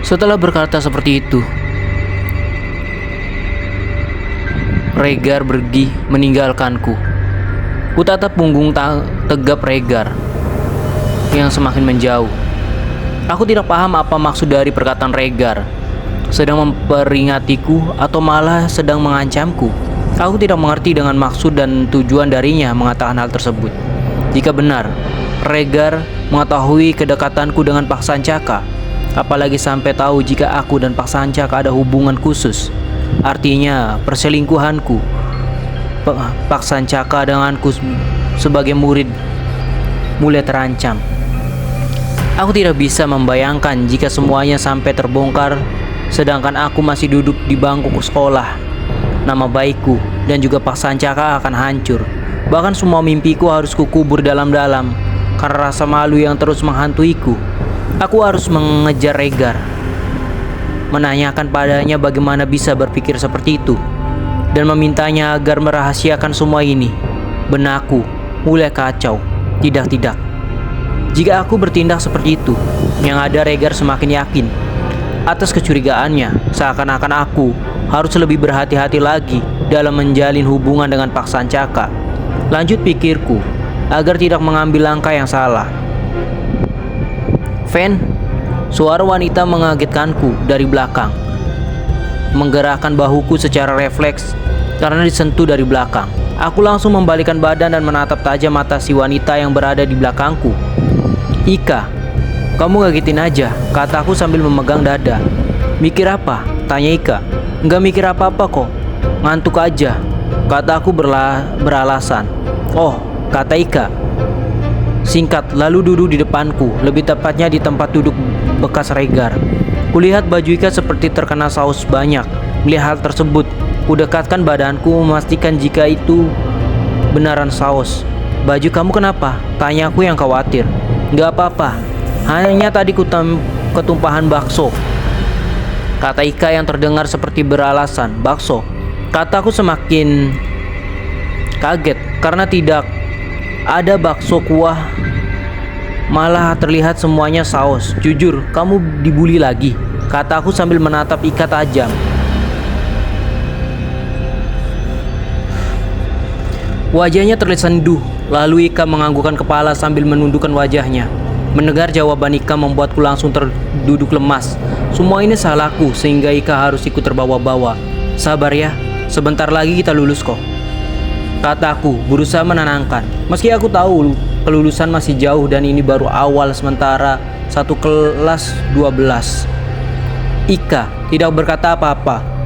Setelah berkata seperti itu, Regar pergi meninggalkanku. Kutatap punggung tegap Regar yang semakin menjauh. Aku tidak paham apa maksud dari perkataan Regar. Sedang memperingatiku atau malah sedang mengancamku. Aku tidak mengerti dengan maksud dan tujuan darinya mengatakan hal tersebut. Jika benar, Regar mengetahui kedekatanku dengan Pak Sancaka, apalagi sampai tahu jika aku dan Pak Sancaka ada hubungan khusus. Artinya perselingkuhanku Pak Sancaka denganku sebagai murid mulai terancam. Aku tidak bisa membayangkan jika semuanya sampai terbongkar sedangkan aku masih duduk di bangku sekolah. Nama baikku dan juga Pak Sancaka akan hancur. Bahkan semua mimpiku harus kukubur dalam-dalam karena rasa malu yang terus menghantuiku. Aku harus mengejar Regar, menanyakan padanya bagaimana bisa berpikir seperti itu, dan memintanya agar merahasiakan semua ini. Benakku mulai kacau. Tidak. Jika aku bertindak seperti itu, yang ada Regar semakin yakin atas kecurigaannya, seakan-akan aku harus lebih berhati-hati lagi dalam menjalin hubungan dengan Pak Sancaka. Lanjut pikirku, agar tidak mengambil langkah yang salah. Fen, suara wanita mengagetkanku dari belakang. Menggerakkan bahuku secara refleks karena disentuh dari belakang. Aku langsung membalikkan badan dan menatap tajam mata si wanita yang berada di belakangku. Ika, kamu ngagetin aja, kataku sambil memegang dada. Mikir apa? Tanya Ika. Nggak mikir apa-apa kok, ngantuk aja, kataku beralasan. Oh, kata Ika singkat, lalu duduk di depanku, lebih tepatnya di tempat duduk bekas Regar. Kulihat baju Ika seperti terkena saus banyak. Melihat hal tersebut, kudekatkan badanku memastikan jika itu benaran saus. Baju kamu kenapa? Tanyaku yang khawatir. Nggak apa-apa, hanya tadi ketumpahan bakso, kata Ika yang terdengar seperti beralasan. Bakso? Kataku semakin kaget karena tidak ada bakso kuah, malah terlihat semuanya saus. Jujur, kamu dibully lagi, kataku sambil menatap Ika tajam. Wajahnya terlihat senduh, lalu Ika menganggukkan kepala sambil menundukkan wajahnya. Mendengar jawaban Ika membuatku langsung terduduk lemas. Semua ini salahku sehingga Ika harus ikut terbawa-bawa. Sabar ya, sebentar lagi kita lulus kok, kataku berusaha menenangkan. Meski aku tahu kelulusan masih jauh dan ini baru awal sementara satu kelas 12. Ika tidak berkata apa-apa.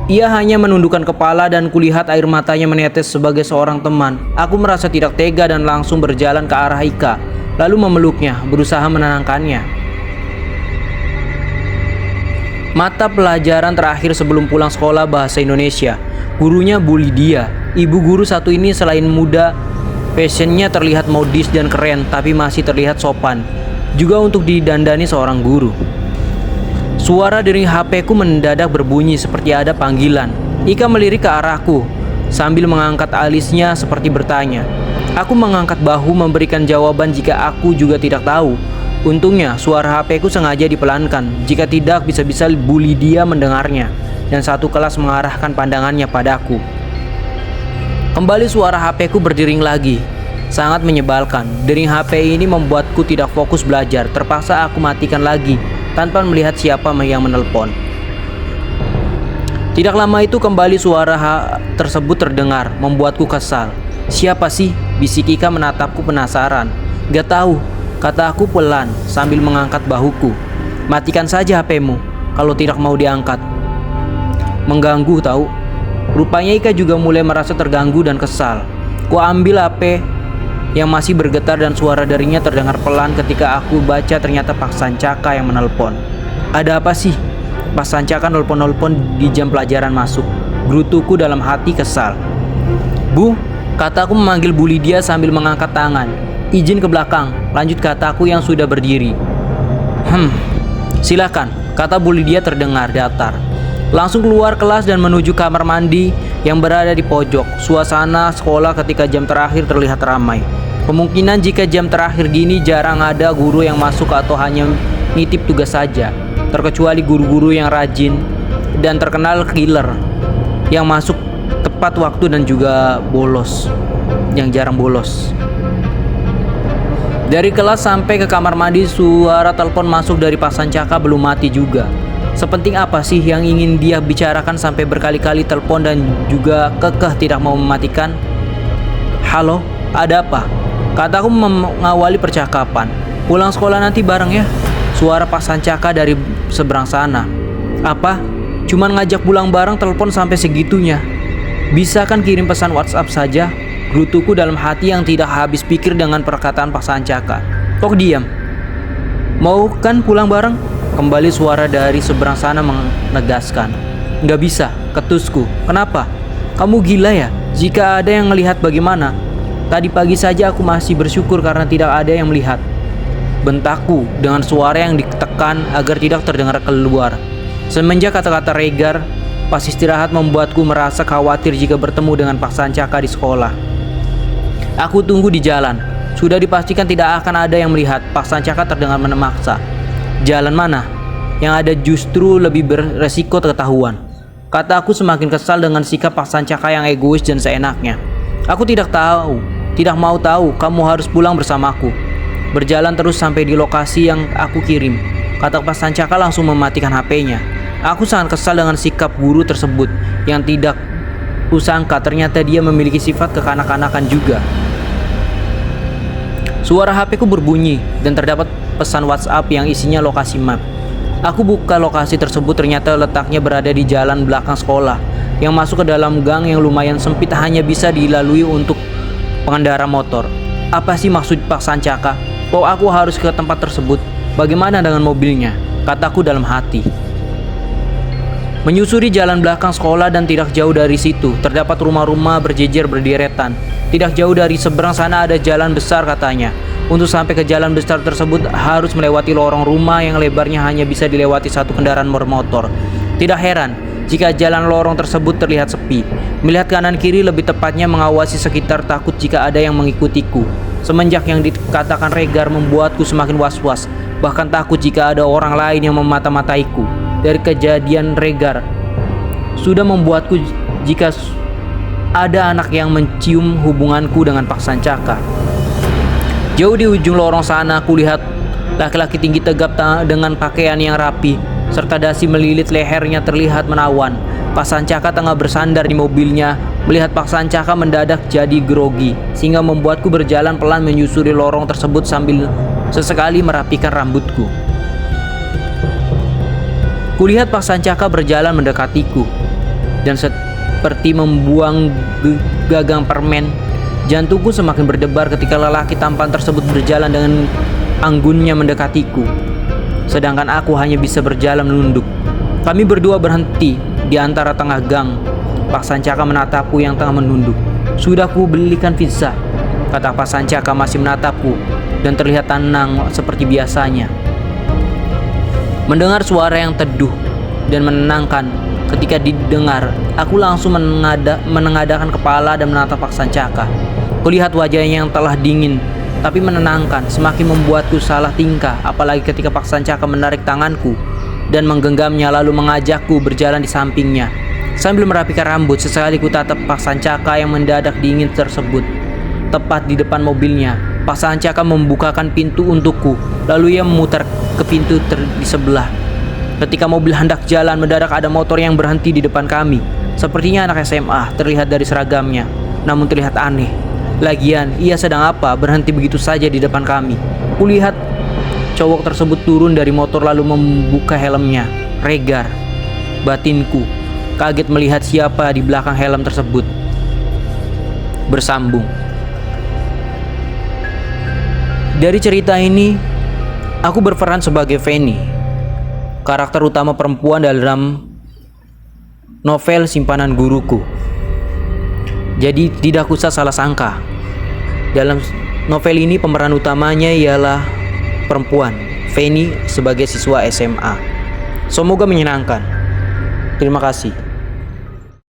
Ia hanya menundukkan kepala dan kulihat air matanya menetes sebagai seorang teman. Aku merasa tidak tega dan langsung berjalan ke arah Ika, lalu memeluknya, berusaha menenangkannya. Mata pelajaran terakhir sebelum pulang sekolah bahasa Indonesia. Gurunya Bu Lydia. Ibu guru satu ini selain muda, fashionnya terlihat modis dan keren, tapi masih terlihat sopan juga untuk didandani seorang guru. Suara dering HP ku mendadak berbunyi seperti ada panggilan. Ika melirik ke arahku sambil mengangkat alisnya seperti bertanya. Aku mengangkat bahu memberikan jawaban jika aku juga tidak tahu. Untungnya suara HP ku sengaja dipelankan, jika tidak bisa-bisa Bu Lydia mendengarnya dan satu kelas mengarahkan pandangannya padaku. Kembali suara HP ku berdering lagi. Sangat menyebalkan. Dering HP ini membuatku tidak fokus belajar. Terpaksa aku matikan lagi tanpa melihat siapa yang menelpon. Tidak lama itu kembali suara tersebut terdengar, membuatku kesal. Siapa sih? Bisik Ika menatapku penasaran. Gak tahu, kata aku pelan sambil mengangkat bahuku. Matikan saja HP-mu kalau tidak mau diangkat. Mengganggu tahu. Rupanya Ika juga mulai merasa terganggu dan kesal. Ku ambil HP yang masih bergetar dan suara darinya terdengar pelan ketika aku baca ternyata Pak Sancaka yang menelpon. Ada apa sih? Pak Sancaka nelpon-nelpon di jam pelajaran masuk. Gerutuku dalam hati kesal. Bu, kataku memanggil Bu Lydia sambil mengangkat tangan. Izin ke belakang, lanjut kataku yang sudah berdiri. Silakan, kata Bu Lydia terdengar datar. Langsung keluar kelas dan menuju kamar mandi yang berada di pojok. Suasana sekolah ketika jam terakhir terlihat ramai. Kemungkinan jika jam terakhir gini jarang ada guru yang masuk atau hanya nitip tugas saja. terkecuali guru-guru yang rajin dan terkenal killer yang masuk tepat waktu dan juga bolos, yang jarang bolos. Dari kelas sampai ke kamar mandi, suara telepon masuk dari Pak Sancaka belum mati juga. Sepenting apa sih yang ingin dia bicarakan sampai berkali-kali telepon dan juga kekeh tidak mau mematikan? Halo, ada apa? Kataku mengawali percakapan. Pulang sekolah nanti bareng ya. Suara Pak Sancaka dari seberang sana. Apa? Cuman ngajak pulang bareng, telepon sampai segitunya. Bisa kan kirim pesan WhatsApp saja? Gerutuku dalam hati yang tidak habis pikir dengan perkataan Pak Sancaka. Kok diam? Mau kan pulang bareng? Kembali suara dari seberang sana menegaskan. Nggak bisa, ketusku. Kenapa? Kamu gila ya? Jika ada yang melihat bagaimana? Tadi pagi saja aku masih bersyukur karena tidak ada yang melihat. Bentakku dengan suara yang ditekan agar tidak terdengar keluar. Semenjak kata-kata Regar pas istirahat membuatku merasa khawatir jika bertemu dengan Pak Sancaka di sekolah. Aku tunggu di jalan. Sudah dipastikan tidak akan ada yang melihat. Pak Sancaka terdengar memaksa. Jalan mana? Yang ada justru lebih beresiko ketahuan. Kata aku semakin kesal dengan sikap Pak Sancaka yang egois dan seenaknya. Aku tidak mau tahu. Kamu harus pulang bersamaku. Berjalan terus sampai di lokasi yang aku kirim. Kata Pak Sancaka langsung mematikan HP-nya. Aku sangat kesal dengan sikap guru tersebut yang tidak kusangka ternyata dia memiliki sifat kekanak-kanakan juga. Suara HP-ku berbunyi dan terdapat pesan WhatsApp yang isinya lokasi map. Aku buka lokasi tersebut, ternyata letaknya berada di jalan belakang sekolah yang masuk ke dalam gang yang lumayan sempit, hanya bisa dilalui untuk pengendara motor. Apa sih maksud Pak Sancaka? Kok aku harus ke tempat tersebut? Bagaimana dengan mobilnya? Kataku dalam hati. Menyusuri jalan belakang sekolah dan tidak jauh dari situ terdapat rumah-rumah berjejer berderetan. Tidak jauh dari seberang sana ada jalan besar katanya. Untuk sampai ke jalan besar tersebut harus melewati lorong rumah yang lebarnya hanya bisa dilewati satu kendaraan bermotor. Tidak heran jika jalan lorong tersebut terlihat sepi. Melihat kanan kiri, lebih tepatnya mengawasi sekitar, takut jika ada yang mengikutiku. Semenjak yang dikatakan Regar membuatku semakin was-was, bahkan takut jika ada orang lain yang memata-mataiku. Dari kejadian Regar sudah membuatku jika ada anak yang mencium hubunganku dengan Pak Sancaka. Jauh di ujung lorong sana aku lihat laki-laki tinggi tegap dengan pakaian yang rapi serta dasi melilit lehernya terlihat menawan. Pak Sancaka tengah bersandar di mobilnya. Melihat Pak Sancaka mendadak jadi grogi sehingga membuatku berjalan pelan menyusuri lorong tersebut sambil sesekali merapikan rambutku. Kulihat Pak Sancaka berjalan mendekatiku dan seperti membuang gagang permen. Jantungku semakin berdebar ketika lelaki tampan tersebut berjalan dengan anggunnya mendekatiku. Sedangkan aku hanya bisa berjalan menunduk. Kami berdua berhenti di antara tengah gang. Pak Sancaka menatapku yang tengah menunduk. Sudah ku belikan pizza, kata Pak Sancaka masih menatapku dan terlihat tenang seperti biasanya. Mendengar suara yang teduh dan menenangkan ketika didengar, aku langsung menengadahkan kepala dan menatap Pak Sancaka. Kulihat wajahnya yang telah dingin tapi menenangkan semakin membuatku salah tingkah, apalagi ketika Pak Sancaka menarik tanganku dan menggenggamnya lalu mengajakku berjalan di sampingnya. Sambil merapikan rambut, sesekali ku tatap Pak Sancaka yang mendadak dingin tersebut. Tepat di depan mobilnya, Pak Sancaka membukakan pintu untukku, lalu ia memutar ke pintu di sebelah. Ketika mobil hendak jalan, mendadak ada motor yang berhenti di depan kami. Sepertinya anak SMA, terlihat dari seragamnya, namun terlihat aneh. Lagian, ia sedang apa berhenti begitu saja di depan kami? Kulihat cowok tersebut turun dari motor lalu membuka helmnya. Regar. Batinku kaget melihat siapa di belakang helm tersebut. Bersambung. Dari cerita ini, aku berperan sebagai Fanny, karakter utama perempuan dalam novel Simpanan Guruku. Jadi tidak usah salah sangka. Dalam novel ini pemeran utamanya ialah perempuan, Fanny sebagai siswa SMA. Semoga menyenangkan. Terima kasih.